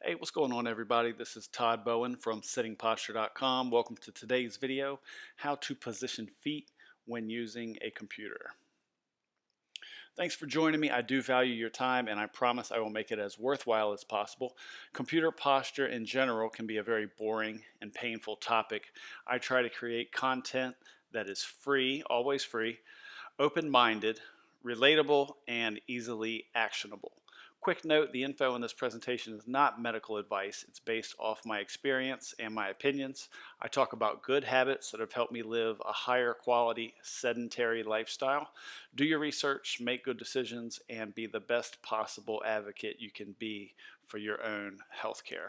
Hey, what's going on, everybody? This is Todd Bowen from sittingposture.com. Welcome to today's video, how to position feet when using a computer. Thanks for joining me. I do value your time, and I promise I will make it as worthwhile as possible. Computer posture in general can be a very boring and painful topic. I try to create content that is free, always free, open-minded, relatable, and easily actionable. Quick note, the info in this presentation is not medical advice. It's based off my experience and my opinions. I talk about good habits that have helped me live a higher quality sedentary lifestyle. Do your research, make good decisions, and be the best possible advocate you can be for your own healthcare.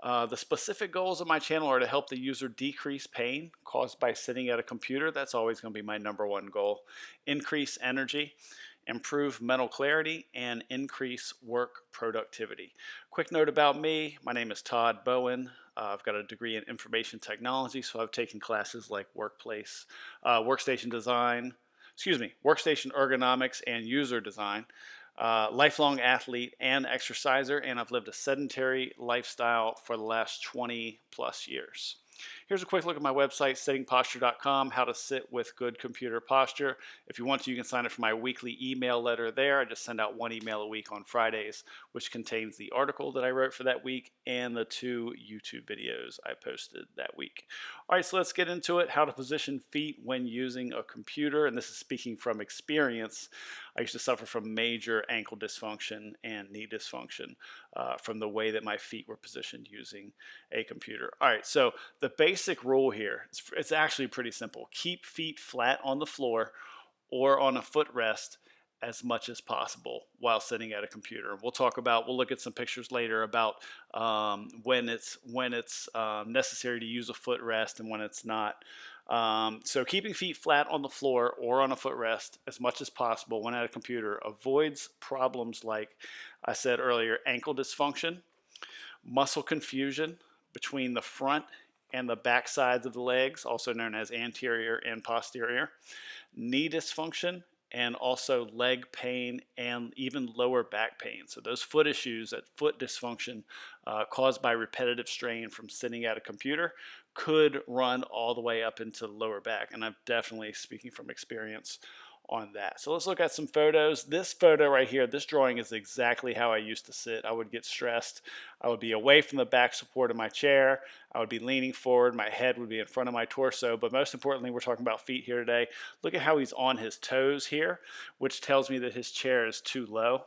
The specific goals of my channel are to help the user decrease pain caused by sitting at a computer. That's always going to be my number one goal. Increase energy, improve mental clarity, and increase work productivity. Quick note about me, my name is Todd Bowen. I've got a degree in information technology, so I've taken classes like workstation ergonomics and user design. Lifelong athlete and exerciser, and I've lived a sedentary lifestyle for the last 20 plus years. Here's a quick look at my website, sittingposture.com, how to sit with good computer posture. If you want to, you can sign up for my weekly email letter there. I just send out one email a week on Fridays, which contains the article that I wrote for that week and the 2 YouTube videos I posted that week. All right, so let's get into it. How to position feet when using a computer. And this is speaking from experience. I used to suffer from major ankle dysfunction and knee dysfunction from the way that my feet were positioned using a computer. All right, so the basic rule here, it's actually pretty simple. Keep feet flat on the floor or on a footrest as much as possible while sitting at a computer. We'll look at some pictures later about when it's necessary to use a footrest and when it's not. So keeping feet flat on the floor or on a footrest as much as possible when at a computer avoids problems like I said earlier, ankle dysfunction, muscle confusion between the front and the back sides of the legs, also known as anterior and posterior, knee dysfunction, and also leg pain and even lower back pain. So those foot issues, that foot dysfunction caused by repetitive strain from sitting at a computer could run all the way up into the lower back. And I'm definitely speaking from experience on that. So let's look at some photos. This photo right here, this drawing is exactly how I used to sit. I would get stressed. I would be away from the back support of my chair. I would be leaning forward. My head would be in front of my torso. But most importantly, we're talking about feet here today. Look at how he's on his toes here, which tells me that his chair is too low.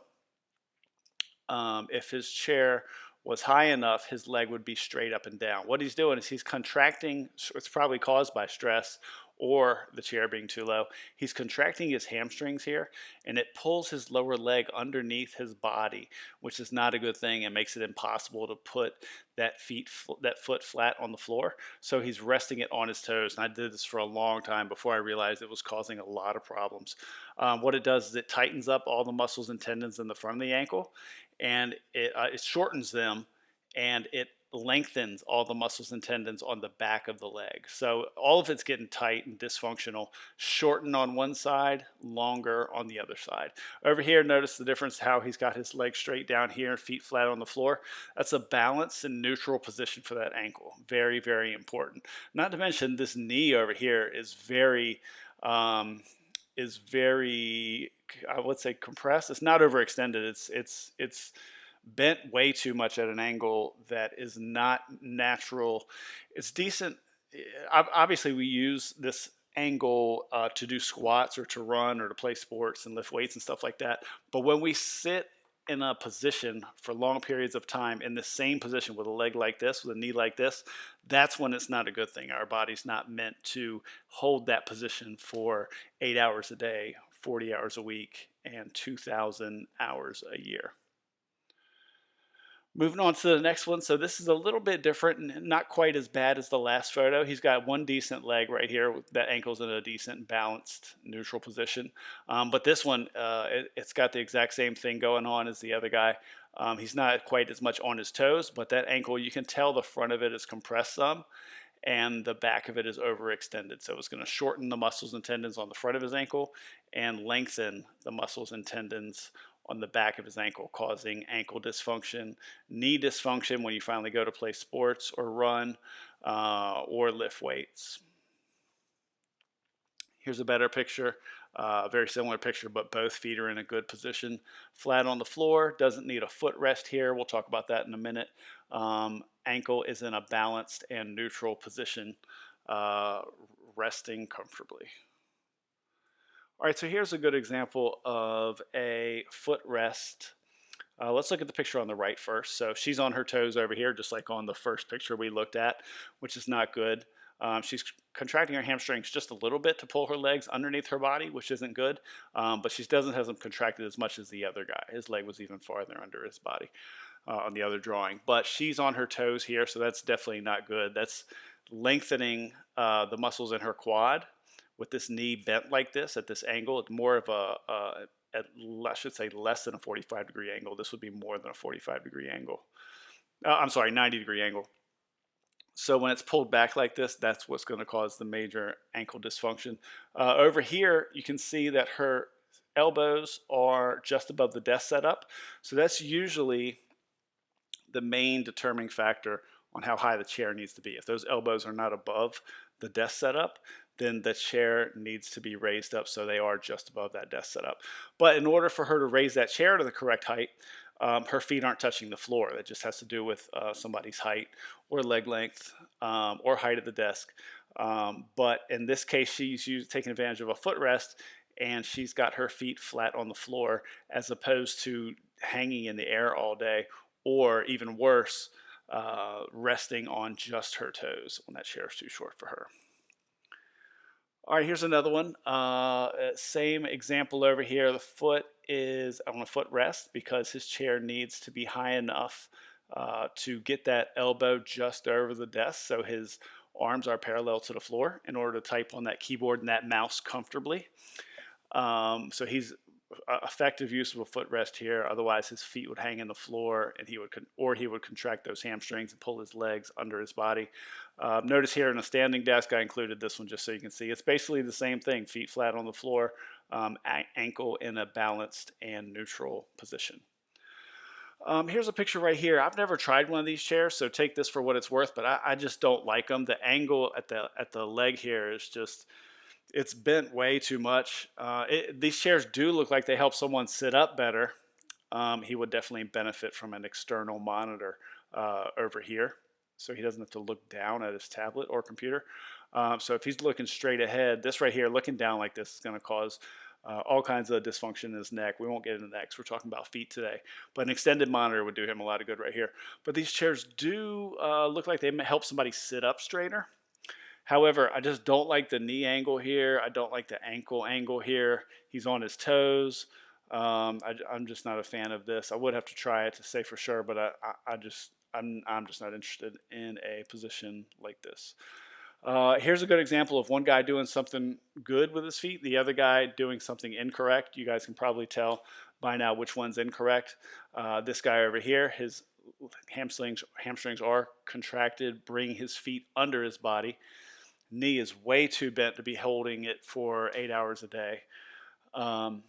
If his chair was high enough, his leg would be straight up and down. What he's doing is he's contracting. It's probably caused by stress or the chair being too low. He's contracting his hamstrings here, and it pulls his lower leg underneath his body, which is not a good thing and makes it impossible to put that foot flat on the floor. So he's resting it on his toes, and I did this for a long time before I realized it was causing a lot of problems. What it does is it tightens up all the muscles and tendons in the front of the ankle, and it shortens them, and it lengthens all the muscles and tendons on the back of the leg. So all of it's getting tight and dysfunctional, shorten on one side, longer on the other side. Over here, notice the difference how he's got his leg straight down here and feet flat on the floor. That's a balanced and neutral position for that ankle. Very, very important. Not to mention this knee over here is very, I would say compressed. It's not overextended. It's bent way too much at an angle that is not natural. It's decent. Obviously, we use this angle to do squats or to run or to play sports and lift weights and stuff like that. But when we sit in a position for long periods of time in the same position with a leg like this, with a knee like this, that's when it's not a good thing. Our body's not meant to hold that position for 8 hours a day, 40 hours a week, and 2,000 hours a year. Moving on to the next one. So this is a little bit different and not quite as bad as the last photo. He's got one decent leg right here. That ankle's in a decent, balanced, neutral position. But this one, it's got the exact same thing going on as the other guy. He's not quite as much on his toes, but that ankle, you can tell the front of it is compressed some and the back of it is overextended. So it's going to shorten the muscles and tendons on the front of his ankle and lengthen the muscles and tendons on the back of his ankle, causing ankle dysfunction, knee dysfunction when you finally go to play sports or run or lift weights. Here's a better picture, very similar picture, but both feet are in a good position. Flat on the floor, doesn't need a footrest here. We'll talk about that in a minute. Ankle is in a balanced and neutral position, resting comfortably. All right, so here's a good example of a footrest. Let's look at the picture on the right first. So she's on her toes over here, just like on the first picture we looked at, which is not good. She's contracting her hamstrings just a little bit to pull her legs underneath her body, which isn't good. But she doesn't have them contracted as much as the other guy. His leg was even farther under his body on the other drawing. But she's on her toes here, so that's definitely not good. That's lengthening the muscles in her quad with this knee bent like this at this angle. It's more of I should say less than a 45-degree angle. This would be more than a 45-degree angle. I'm sorry, 90-degree angle. So when it's pulled back like this, that's what's going to cause the major ankle dysfunction. Over here, you can see that her elbows are just above the desk setup. So that's usually the main determining factor on how high the chair needs to be. If those elbows are not above the desk setup, then the chair needs to be raised up so they are just above that desk setup. But in order for her to raise that chair to the correct height, her feet aren't touching the floor. That just has to do with somebody's height or leg length or height of the desk. But in this case, she's taking advantage of a footrest, and she's got her feet flat on the floor as opposed to hanging in the air all day, or even worse, resting on just her toes when that chair is too short for her. All right, here's another one. Same example over here. The foot is on a foot rest because his chair needs to be high enough to get that elbow just over the desk so his arms are parallel to the floor in order to type on that keyboard and that mouse comfortably. So he's effective use of a footrest here. Otherwise, his feet would hang in the floor, and he would contract those hamstrings and pull his legs under his body. Notice here in a standing desk, I included this one just so you can see. It's basically the same thing: feet flat on the floor, ankle in a balanced and neutral position. Here's a picture right here. I've never tried one of these chairs, so take this for what it's worth, but I just don't like them. The angle at the leg here is just, it's bent way too much. These chairs do look like they help someone sit up better. He would definitely benefit from an external monitor over here, so he doesn't have to look down at his tablet or computer. So if he's looking straight ahead, this right here, looking down like this, is going to cause all kinds of dysfunction in his neck. We won't get into that because we're talking about feet today. But an extended monitor would do him a lot of good right here. But these chairs do look like they help somebody sit up straighter. However, I just don't like the knee angle here. I don't like the ankle angle here. He's on his toes. I'm just not a fan of this. I would have to try it to say for sure, but I'm just not interested in a position like this. Here's a good example of one guy doing something good with his feet, the other guy doing something incorrect. You guys can probably tell by now which one's incorrect. This guy over here, his hamstrings are contracted, bringing his feet under his body. Knee is way too bent to be holding it for 8 hours a day. And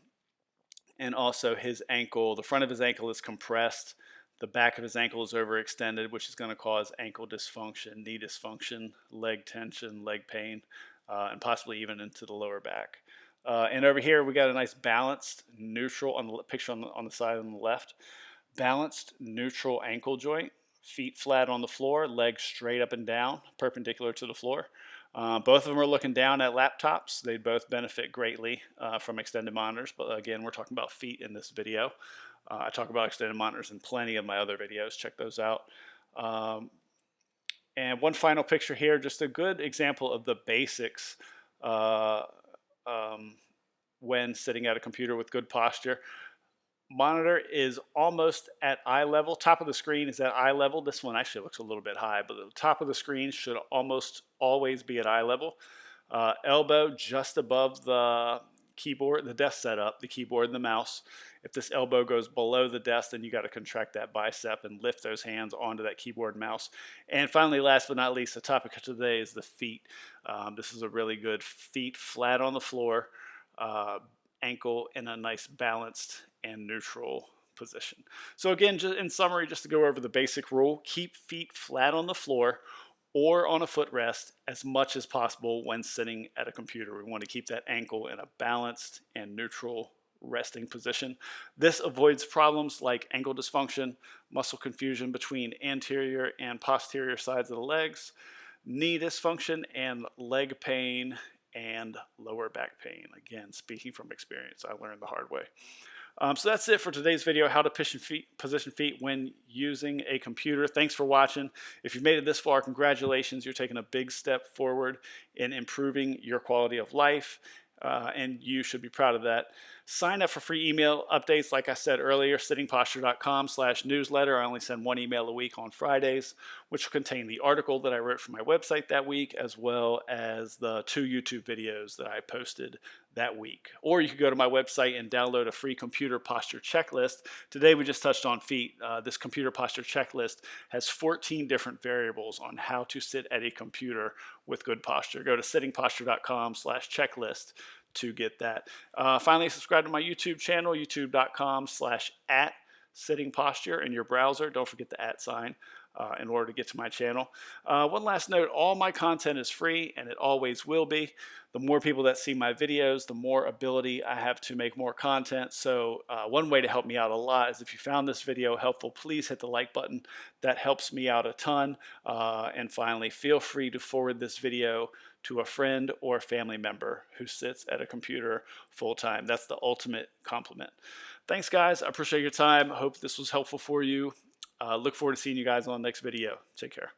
also his ankle, the front of his ankle is compressed. The back of his ankle is overextended, which is going to cause ankle dysfunction, knee dysfunction, leg tension, leg pain, and possibly even into the lower back. And over here, we got a nice balanced, neutral, on the picture on the side on the left, balanced, neutral ankle joint, feet flat on the floor, legs straight up and down, perpendicular to the floor. Both of them are looking down at laptops. They both benefit greatly from extended monitors, but again, we're talking about feet in this video. I talk about extended monitors in plenty of my other videos. Check those out. And one final picture here, just a good example of the basics when sitting at a computer with good posture. Monitor is almost at eye level. Top of the screen is at eye level. This one actually looks a little bit high, but the top of the screen should almost always be at eye level. Elbow just above the keyboard, the desk setup, the keyboard and the mouse. If this elbow goes below the desk, then you got to contract that bicep and lift those hands onto that keyboard and mouse. And finally, last but not least, the topic of today is the feet. This is a really good feet flat on the floor, ankle in a nice balanced and neutral position. So again, just in summary, just to go over the basic rule, keep feet flat on the floor or on a footrest as much as possible when sitting at a computer. We want to keep that ankle in a balanced and neutral resting position. This avoids problems like ankle dysfunction, muscle confusion between anterior and posterior sides of the legs, knee dysfunction, and leg pain and lower back pain. Again, speaking from experience, I learned the hard way. So that's it for today's video, how to position feet when using a computer. Thanks for watching. If you've made it this far, congratulations. You're taking a big step forward in improving your quality of life, and you should be proud of that. Sign up for free email updates, like I said earlier, sittingposture.com/newsletter. I only send one email a week on Fridays, which will contain the article that I wrote for my website that week, as well as the 2 YouTube videos that I posted that week. Or you can go to my website and download a free computer posture checklist. Today we just touched on feet. This computer posture checklist has 14 different variables on how to sit at a computer with good posture. Go to sittingposture.com/checklist to get that. Finally, subscribe to my YouTube channel, youtube.com/@sittingposture in your browser. Don't forget the @ sign in order to get to my channel. One last note, all my content is free and it always will be. The more people that see my videos, the more ability I have to make more content. So one way to help me out a lot is if you found this video helpful, please hit the like button. That helps me out a ton. And finally, feel free to forward this video to a friend or family member who sits at a computer full time. That's the ultimate compliment. Thanks, guys. I appreciate your time. I hope this was helpful for you. Look forward to seeing you guys on the next video. Take care.